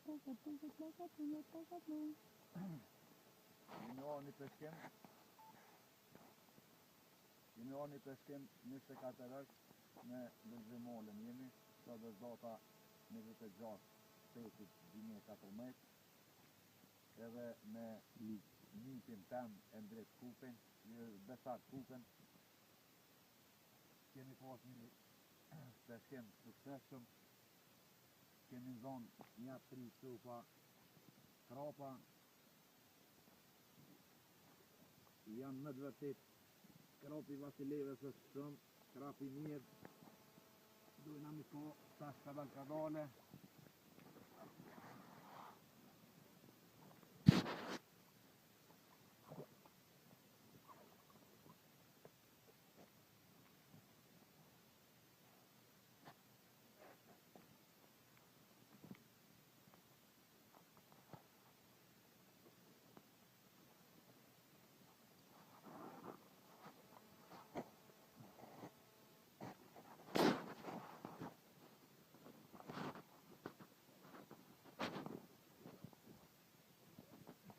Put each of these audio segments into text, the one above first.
Jemi peskim 24 orë me lëzimolën jemi, së dhe data 26/8/2014, edhe me nipin tem e ndrejt Kupin, Besar Kupin, kemi pas një peskim suksesshëm, kemi zonë një 3 cupa krapa, janë më të vërtet krapi Vasileves është shumë, krapi mirë, dojna mi po tash kadale.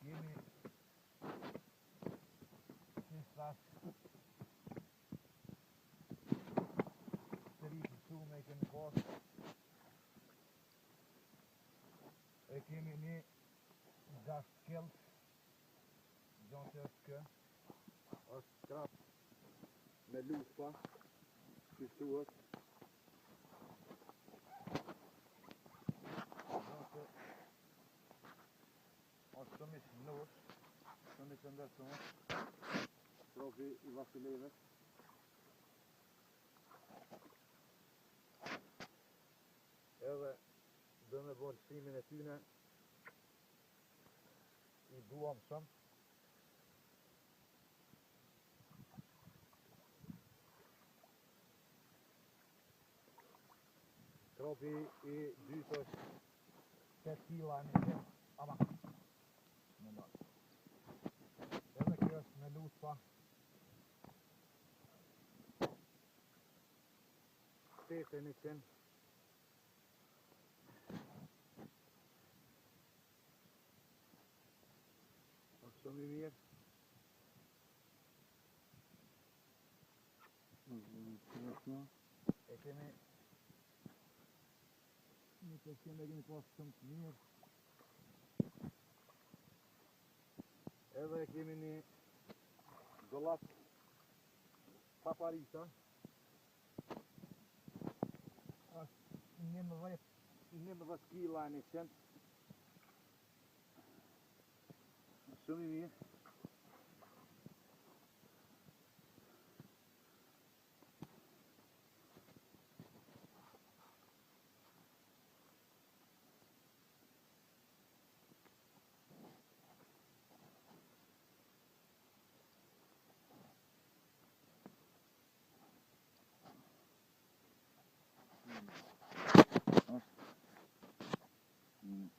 Jemi tash të rritë shumë e kemi pas, e kemi një 6 kjellë, gjonë që është kë, është krap me luspa, kështu është, gjonë që është shumë ishë mlush, shumë ishë ndërësumë, krapi I Vasileves. Edhe dhe me bërë shrimin e tyne, I duam shumë. Krapi I dytë është 8 kila në qenë, ama, në lartë. Edhe kjo është me luspa, 8 në qenë. Është shumë I mirë. E kemi një peskim e kemi pas shumë të mirë. Edhe kemi një dollap paparita. Është 11 kila në qenë. Shumë I mirë.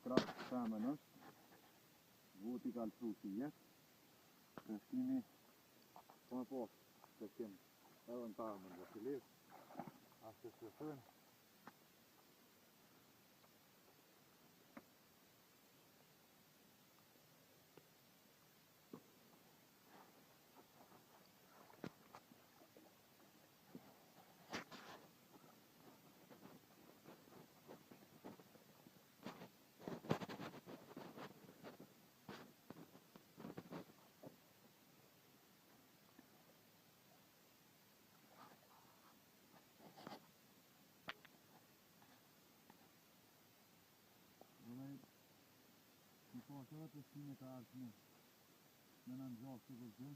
Krap shemen është, vuti ka lëpru si jetë, peskimi po me pas peskim edhe në tarë në Vasilev, ashtë që thënë. Në pasë edhe peskime ka ardhë me në nëngjashtë të vëzhë,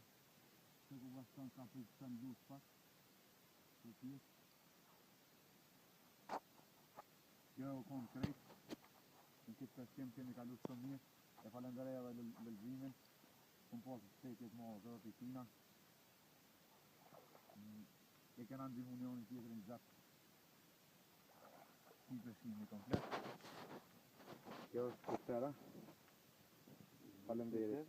që ku vashton ka prijtë të ndus pak, të tjetë. Kjo e u konkret, në këtë peskim kemi kalu shumë mirë, e falenderej edhe lëgjimin, këmë pasë shteket ma dhe të tina. E kena ndimu njënin tjetërin gjatë një peskimi komplet. Kjo është kështera. Faleminderit.